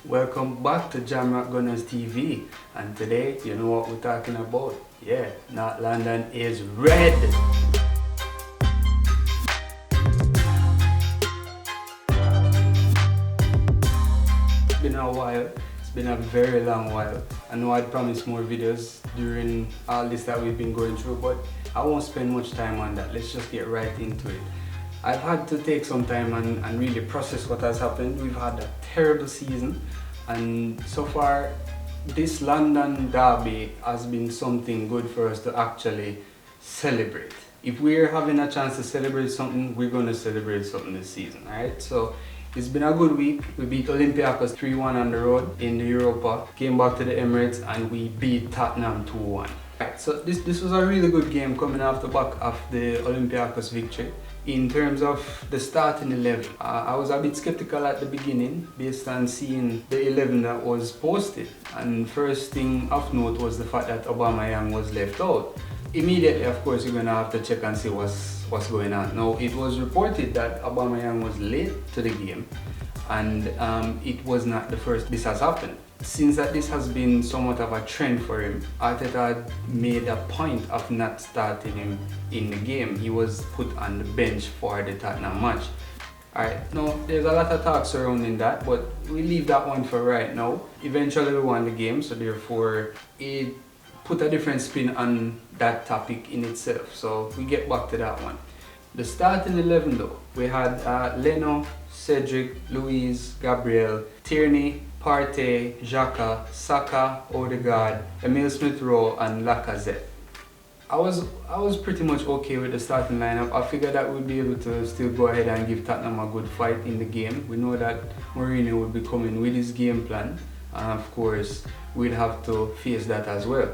Welcome back to JamRock Gunners TV, and today you know what we're talking about. Yeah, North London is red. It's been a while. It's been a very long while. I know I'd promised more videos during all this that we've been going through, but I won't spend much time on that. Let's just get right into it. I've had to take some time and really process what has happened. We've had a terrible season, and so far this London derby has been something good for us to actually celebrate. If we're having a chance to celebrate something, we're going to celebrate something this season, alright? So it's been a good week. We beat Olympiacos 3-1 on the road in the Europa, came back to the Emirates, and we beat Tottenham 2-1. Right, so this was a really good game coming off the back of the Olympiacos victory. In terms of the starting 11, I was a bit skeptical at the beginning based on seeing the 11 that was posted. And first thing of note was the fact that Aubameyang was left out. Immediately, of course, you're going to have to check and see what's going on. Now, it was reported that Aubameyang was late to the game, and it was not the first this has happened. Since that this has been somewhat of a trend for him, Arteta had made a point of not starting him in the game. He was put on the bench for the Tottenham match. Alright, now there's a lot of talk surrounding that, but we leave that one for right now. Eventually we won the game, so therefore it put a different spin on that topic in itself. So we get back to that one. The starting 11 though, we had Leno, Cedric, Luiz, Gabriel, Tierney, Partey, Xhaka, Saka, Odegaard, Emil Smith-Rowe, and Lacazette. I was pretty much okay with the starting lineup. I figured that we'd be able to still go ahead and give Tottenham a good fight in the game. We know that Mourinho would be coming with his game plan, and of course we'd have to face that as well.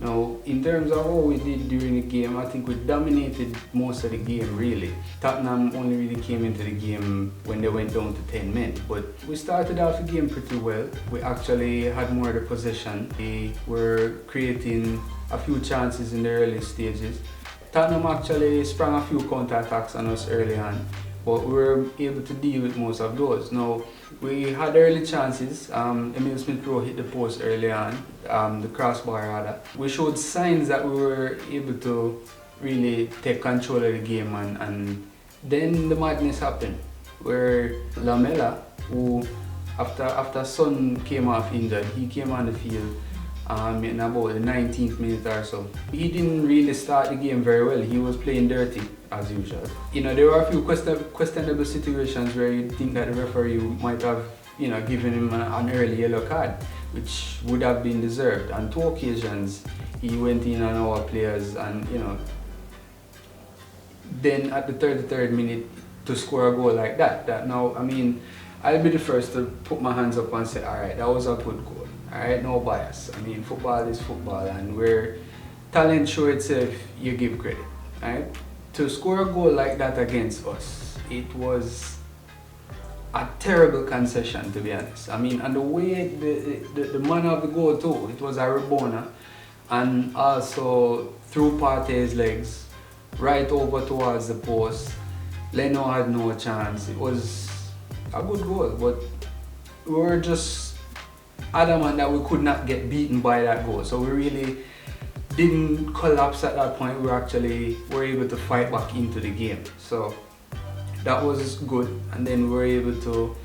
Now, in terms of what we did during the game, I think we dominated most of the game really. Tottenham only really came into the game when they went down to 10 men, but we started off the game pretty well. We actually had more of the possession. We were creating a few chances in the early stages. Tottenham actually sprang a few counter-attacks on us early on, but we were able to deal with most of those. Now, we had early chances. Emil Smith-Rowe hit the post early on, the crossbar rather. We showed signs that we were able to really take control of the game, and then the madness happened, where Lamela, who after Son came off injured, he came on the field in about the 19th minute or so. He didn't really start the game very well. He was playing dirty as usual. You know, there were a few questionable situations where you think that the referee might have, given him an early yellow card, which would have been deserved. On two occasions, he went in on our players, and then at the 33rd minute to score a goal like that. Now, I mean, I'll be the first to put my hands up and say, all right, that was a good goal. Alright, no bias. I mean, football is football, and where talent shows itself, you give credit. Alright? To score a goal like that against us, it was a terrible concession, to be honest. I mean, and the way the manner of the goal too, it was a Rabona, and also through Partey's legs, right over towards the post. Leno had no chance. It was a good goal, but we were just adamant that we could not get beaten by that goal. So we really didn't collapse at that point. We were able to fight back into the game. So that was good. And then we were able to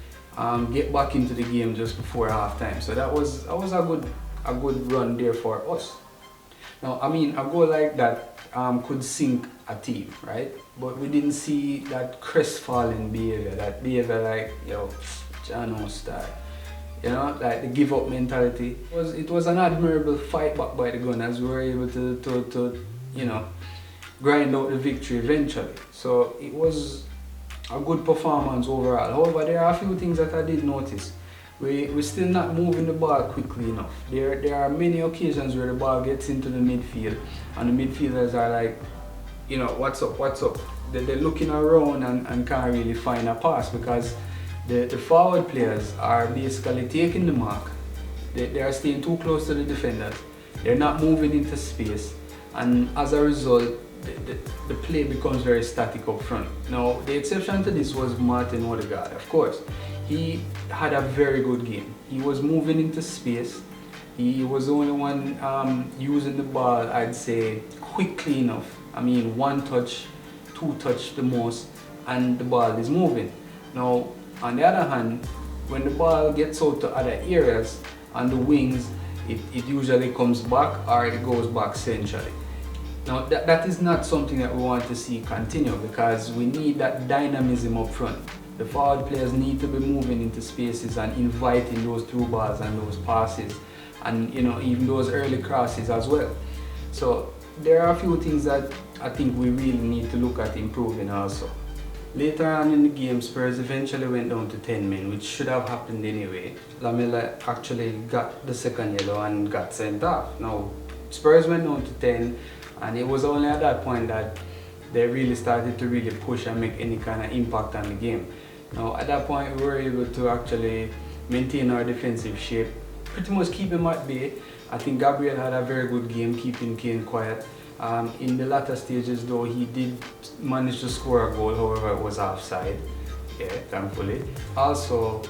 get back into the game just before halftime. So that was a good run there for us. Now, I mean, a goal like that could sink a team, right? But we didn't see that crestfallen behavior, that behavior like, Jano style. Like the give up mentality. It was an admirable fight back by the Gunners. We were able to grind out the victory eventually. So it was a good performance overall. However, there are a few things that I did notice. We're still not moving the ball quickly enough. There are many occasions where the ball gets into the midfield, and the midfielders are like, what's up? They're looking around and can't really find a pass, because the forward players are basically taking the mark. They are staying too close to the defenders. They're not moving into space, and as a result, the play becomes very static up front. Now, the exception to this was Martin Odegaard, of course. he had a very good game. He was moving into space. He was the only one using the ball, I'd say, quickly enough. I mean, 1 touch, 2 touch the most, and the ball is moving. Now, on the other hand, when the ball gets out to other areas on the wings, it usually comes back or it goes back centrally. Now, that is not something that we want to see continue, because we need that dynamism up front. The forward players need to be moving into spaces and inviting those through balls and those passes, and even those early crosses as well. So there are a few things that I think we really need to look at improving also. Later on in the game, Spurs eventually went down to 10 men, which should have happened anyway. Lamela actually got the second yellow and got sent off. Now, Spurs went down to 10, and it was only at that point that they really started to really push and make any kind of impact on the game. Now, at that point, we were able to actually maintain our defensive shape, pretty much keep him at bay. I think Gabriel had a very good game, keeping Kane quiet. In the latter stages though, he did manage to score a goal, however it was offside, thankfully. Also,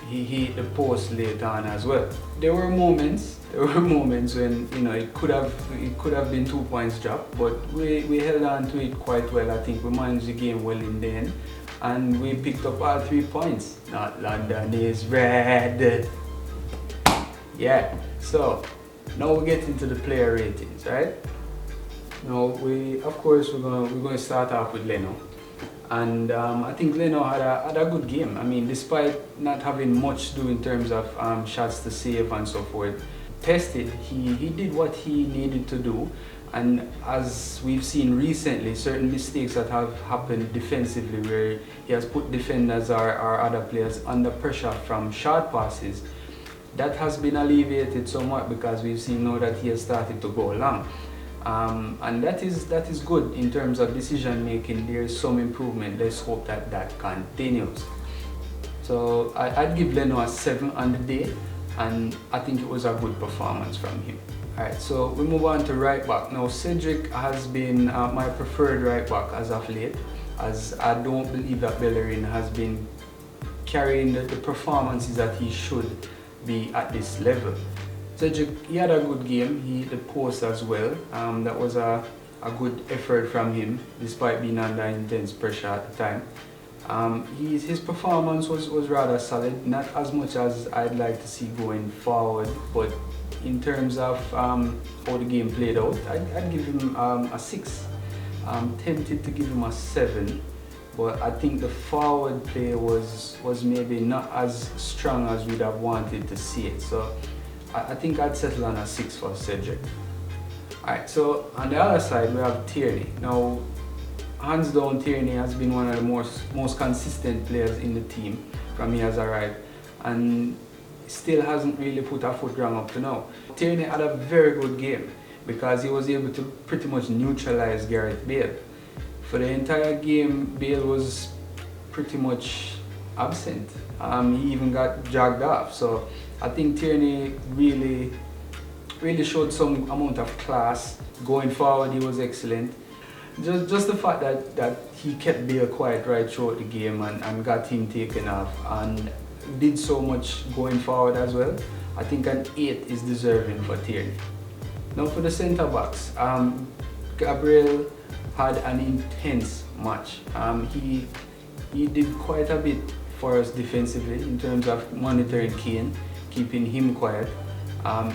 he hit the post late on as well. There were moments when it could have been 2 points dropped, but we held on to it quite well. I think we managed the game well in the end, and we picked up all 3 points. Not London is red. Yeah, so now we get into the player ratings, right? Now of course we're going to start off with Leno, and I think Leno had a good game. I mean, despite not having much to do in terms of shots to save and so forth, tested, he did what he needed to do, and as we've seen recently, certain mistakes that have happened defensively where he has put defenders or other players under pressure from short passes, that has been alleviated somewhat, because we've seen now that he has started to go long. And that is good in terms of decision making. There's some improvement. Let's hope that continues. So I'd give Leno a 7 on the day, and I think it was a good performance from him. Alright, so we move on to right back. Now, Cedric has been my preferred right back as of late, as I don't believe that Bellerin has been carrying the performances that he should be at this level. Cedric, he had a good game. He hit the post as well. That was a good effort from him, despite being under intense pressure at the time. His performance was rather solid, not as much as I'd like to see going forward, but in terms of how the game played out, I'd give him a 6. I'm tempted to give him a 7, but I think the forward play was maybe not as strong as we'd have wanted to see it. So I think I'd settle on a 6 for Cedric. Alright, so on the other side we have Tierney. Now, hands down, Tierney has been one of the most consistent players in the team from he has arrived, and still hasn't really put a foot wrong up to now. Tierney had a very good game because he was able to pretty much neutralize Gareth Bale. For the entire game, Bale was pretty much absent. He even got dragged off. So I think Tierney really showed some amount of class. Going forward, he was excellent. Just the fact that he kept Bale quiet right throughout the game and got him taken off, and did so much going forward as well. I think an 8 is deserving for Tierney. Now for the centre backs, Gabriel had an intense match. He did quite a bit for us defensively in terms of monitoring Kane, keeping him quiet.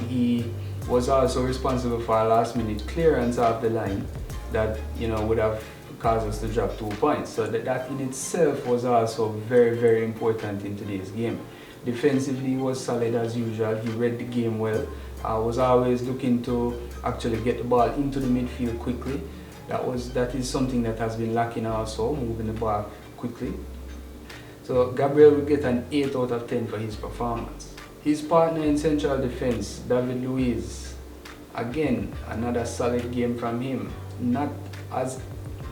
He was also responsible for a last-minute clearance off the line that would have caused us to drop 2 points. So that in itself was also very, very important in today's game. Defensively, he was solid as usual. He read the game well. Was always looking to actually get the ball into the midfield quickly. That is something that has been lacking also, moving the ball quickly. So Gabriel will get an 8 out of 10 for his performance. His partner in central defense, David Luiz, again another solid game from him. Not as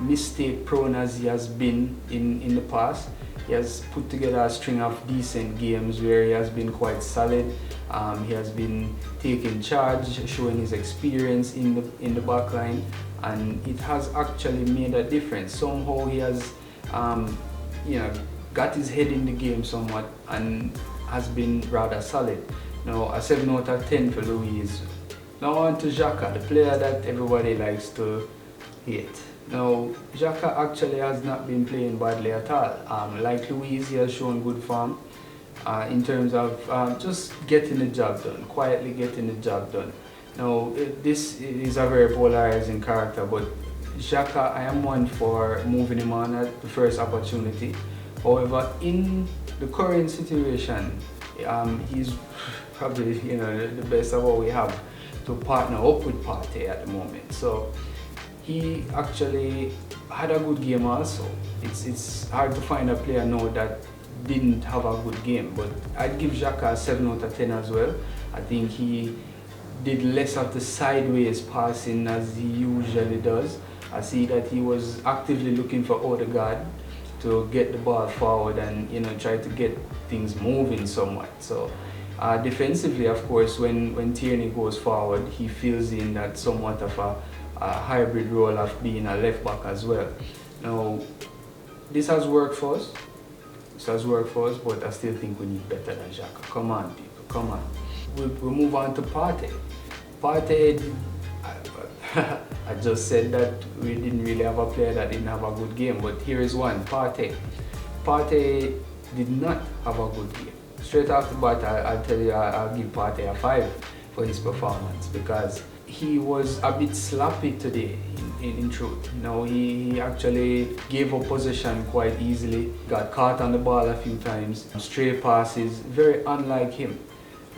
mistake prone as he has been in the past. He has put together a string of decent games where he has been quite solid. He has been taking charge, showing his experience in the back line, and it has actually made a difference. Somehow he has got his head in the game somewhat and has been rather solid. Now a 7 out of 10 for Luis. Now on to Xhaka, the player that everybody likes to hate. Now Xhaka actually has not been playing badly at all. Like Luis, he has shown good form in terms of just getting the job done, quietly getting the job done. Now this is a very polarizing character, but Xhaka, I am one for moving him on at the first opportunity. However, in the current situation, he's probably the best of what we have to partner up with Partey at the moment. So he actually had a good game also. It's hard to find a player now that didn't have a good game, but I'd give Xhaka a 7 out of 10 as well. I think he did less of the sideways passing as he usually does. I see that he was actively looking for Odegaard to get the ball forward and try to get things moving somewhat. So defensively, of course, when Tierney goes forward, he fills in that somewhat of a hybrid role of being a left back as well. Now, this has worked for us. But I still think we need better than Xhaka. Come on, people, come on. We'll move on to Partey. Partey, I just said that we didn't really have a player that didn't have a good game, but here is one, Partey. Partey did not have a good game. Straight off the bat, I'll tell you, I'll give Partey a 5 for his performance because he was a bit sloppy today, in truth. He actually gave up possession quite easily, got caught on the ball a few times, stray passes, very unlike him,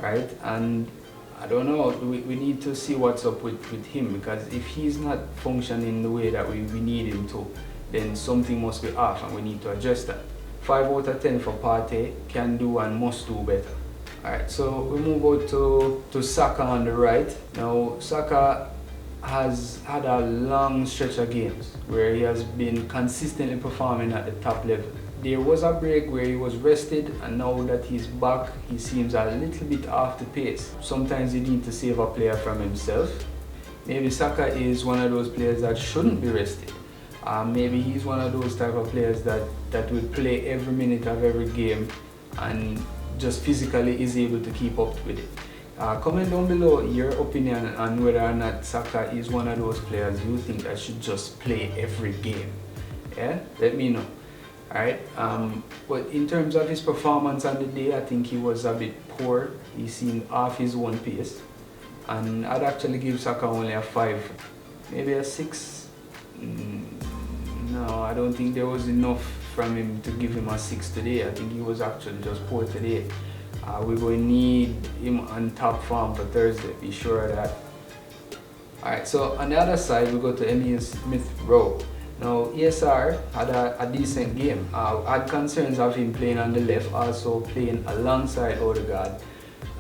right? And I don't know, we need to see what's up with him, because if he's not functioning the way that we need him to, then something must be off and we need to address that. 5 out of 10 for Partey, can do and must do better. Alright, so we move out to Saka on the right. Now Saka has had a long stretch of games where he has been consistently performing at the top level. There was a break where he was rested, and now that he's back, he seems a little bit off the pace. Sometimes you need to save a player from himself. Maybe Saka is one of those players that shouldn't be rested. Maybe he's one of those type of players that will play every minute of every game and just physically is able to keep up with it. Comment down below your opinion on whether or not Saka is one of those players you think that should just play every game. Yeah, let me know. Alright, but in terms of his performance on the day, I think he was a bit poor. He seemed off his own pace, and I'd actually give Saka only a 5, maybe a 6. No, I don't think there was enough from him to give him a 6 today. I think he was actually just poor today. We will need him on top form for Thursday, be sure of that. Alright, so on the other side, we go to Smith-Rowe. Now, ESR had a decent game. I had concerns of him playing on the left, also playing alongside Odegaard.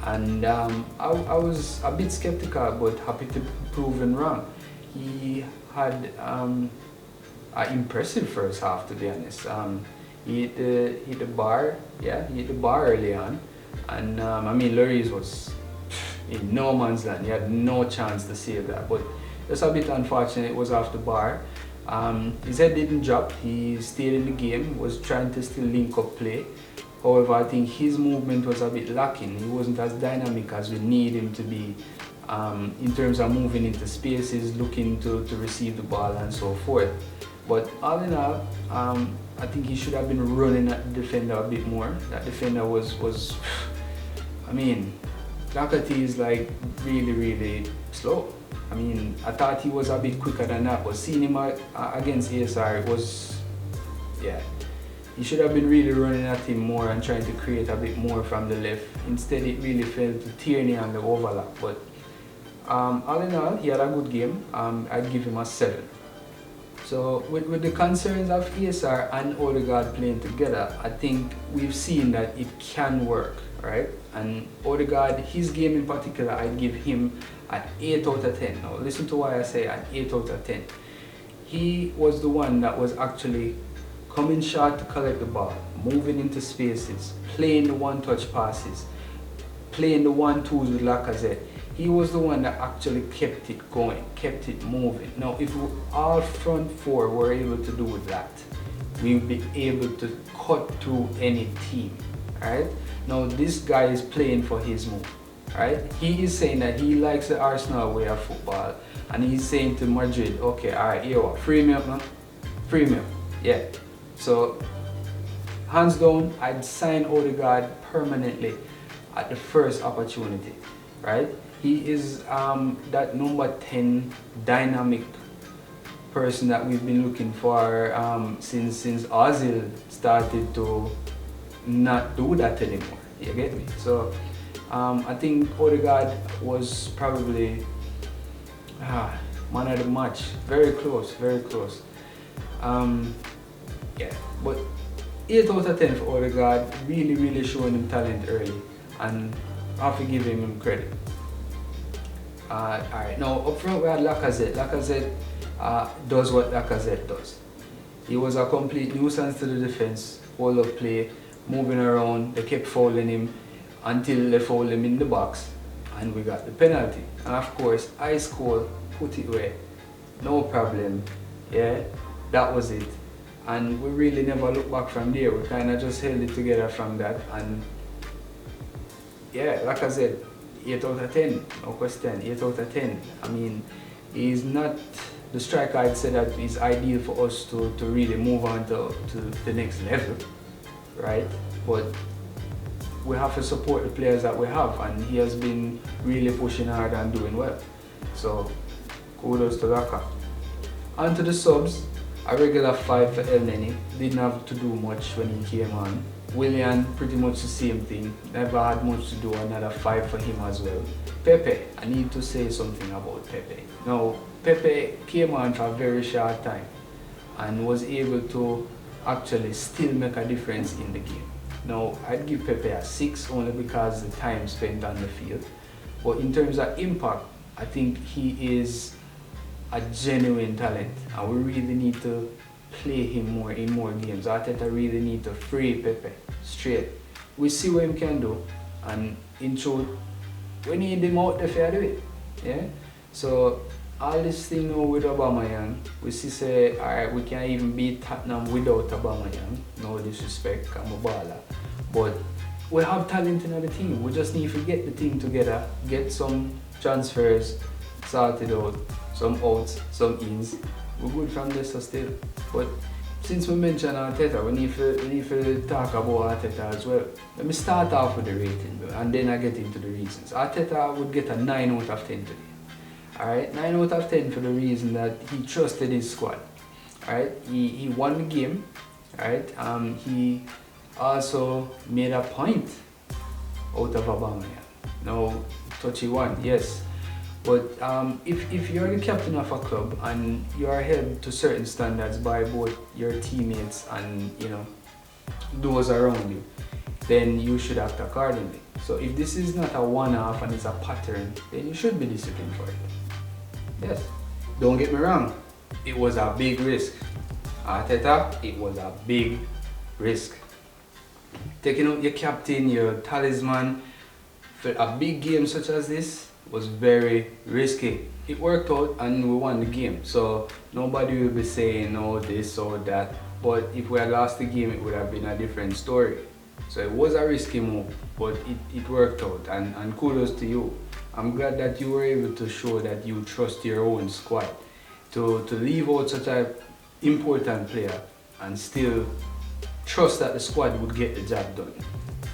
And I was a bit skeptical, but happy to be proven wrong. He had an impressive first half, to be honest. He hit the bar, yeah, he hit the bar early on. And I mean, Lloris was in no man's land. He had no chance to save that. But just a bit unfortunate, it was off the bar. His head didn't drop, he stayed in the game, was trying to still link up play. However, I think his movement was a bit lacking. He wasn't as dynamic as we need him to be in terms of moving into spaces, looking to receive the ball and so forth. But all in all, I think he should have been running at the defender a bit more. That defender was I mean, Doherty is like really slow. I mean, I thought he was a bit quicker than that, but seeing him against ASR, it was, yeah, he should have been really running at him more and trying to create a bit more from the left. Instead, it really fell to Tierney on the overlap. But all in all, he had a good game. I'd give him a 7. So with the concerns of ASR and Odegaard playing together, I think we've seen that it can work, right? And Odegaard, his game in particular, I'd give him an 8 out of 10. Now listen to why I say an 8 out of 10. He was the one that was actually coming short to collect the ball, moving into spaces, playing the one-touch passes, playing the 1-2s with Lacazette. He was the one that actually kept it going, kept it moving. Now, if all front four were able to do that, we'll be able to cut through any team, right? Now this guy is playing for his move, right? He is saying that he likes the Arsenal way of football, and he's saying to Madrid, okay, all right, here what, free me up, man, free me up, yeah. So hands down, I'd sign Odegaard permanently at the first opportunity, right? He is that number 10 dynamic person that we've been looking for since Ozil started to not do that anymore. You get me? So I think Odegaard was probably man of the match. Very close, very close. Yeah, but 8 out of 10 for Odegaard. Really showing him talent early, and I have to give him credit. Alright, now up front we had Lacazette. Lacazette does what Lacazette does. He was a complete nuisance to the defense, whole of play, moving around. They kept fouling him until they fouled him in the box, and we got the penalty. And of course, ice cold, put it away, no problem. Yeah, that was it. And we really never looked back from there. We kind of just held it together from that. And yeah, like I said, 8 out of 10, no question, 8 out of 10. I mean, he's not the striker I'd say that is ideal for us to really move on to the next level, right? But we have to support the players that we have, and he has been really pushing hard and doing well. So kudos to Laka. On to the subs, a regular 5 for El Neni. Didn't have to do much when he came on. Willian, pretty much the same thing. Never had much to do, another 5 for him as well. Pepe, I need to say something about Pepe. Now, Pepe came on for a very short time and was able to actually still make a difference in the game. Now, I'd give Pepe a 6 only because the time spent on the field. But in terms of impact, I think he is a genuine talent, and we really need to play him more in more games. Arteta really need to free Pepe straight. We see what he can do, and in truth, we need him out there to do it. Yeah? So all this thing now with Aubameyang, we see say, alright, we can't even beat Tottenham without Aubameyang. No disrespect, I'm a baller. But we have talent in the team. We just need to get the team together, get some transfers sorted out, some outs, some ins. We're good from this still. But since we mentioned Arteta, we need to talk about Arteta as well. Let me start off with the rating, and then I get into the reasons. Arteta would get a 9 out of 10 today. Alright, 9 out of 10 for the reason that he trusted his squad. Alright, he won the game. Alright, he also made a point out of Aubameyang. Now, touchy one, yes. But if you're the captain of a club and you are held to certain standards by both your teammates and those around you, then you should act accordingly. So if this is not a one-off and it's a pattern, then you should be disciplined for it. Yes, don't get me wrong, it was a big risk. Arteta, it was a big risk. Taking out your captain, your talisman for a big game such as this was very risky. It worked out and we won the game. So nobody will be saying this or that. But if we had lost the game, it would have been a different story. So it was a risky move, but it worked out, and kudos to you. I'm glad that you were able to show that you trust your own squad. To leave out such an important player and still trust that the squad would get the job done.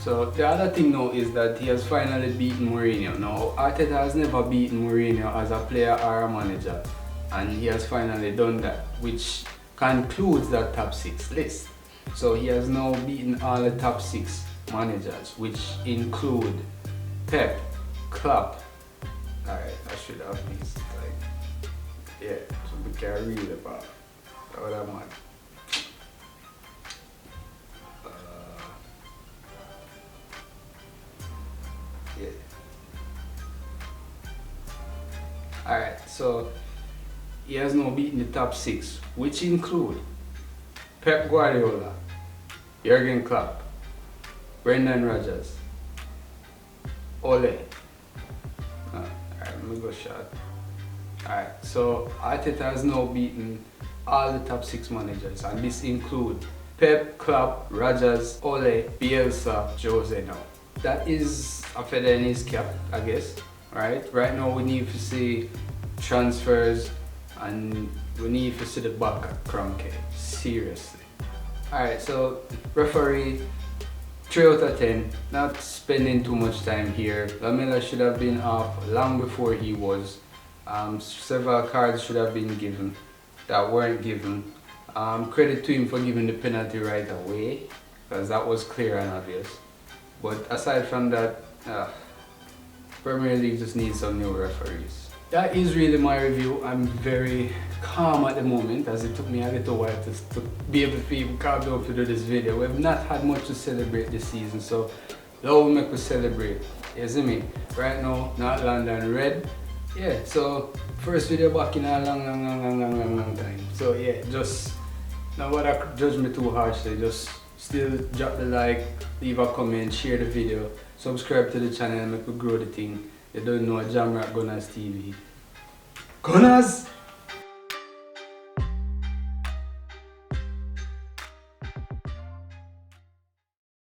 So the other thing now is that he has finally beaten Mourinho. Now, Arteta has never beaten Mourinho as a player or a manager, and he has finally done that, which concludes that top 6 list. So he has now beaten all the top 6 managers, which include Pep, Klopp. Alright, I should have these, so we can read about what I'm on. Alright, so he has now beaten the top 6, which include Pep Guardiola, Jurgen Klopp, Brendan Rodgers, Ole. Alright, let me go short. Alright, so Arteta has now beaten all the top 6 managers, and this includes Pep, Klopp, Rodgers, Ole, Bielsa, Jose now. That is a feather in his cap, I guess, right? Right now we need to see transfers and we need to see the back at Kroenke, seriously. Alright, so referee, 3 out of 10, not spending too much time here. Lamela should have been off long before he was. Several cards should have been given that weren't given. Credit to him for giving the penalty right away, because that was clear and obvious. But aside from that, Premier League just needs some new referees. That is really my review. I'm very calm at the moment, as it took me a little while to be able to even calm down to do this video. We've not had much to celebrate this season, so now we make us celebrate. You see me? Right now, North London red. Yeah, so first video back in a long time. So yeah, just don't bother judge me too harshly. Just still drop the like, leave a comment, share the video, subscribe to the channel and make we grow the thing. You don't know JamRock Gunners TV. Gunners!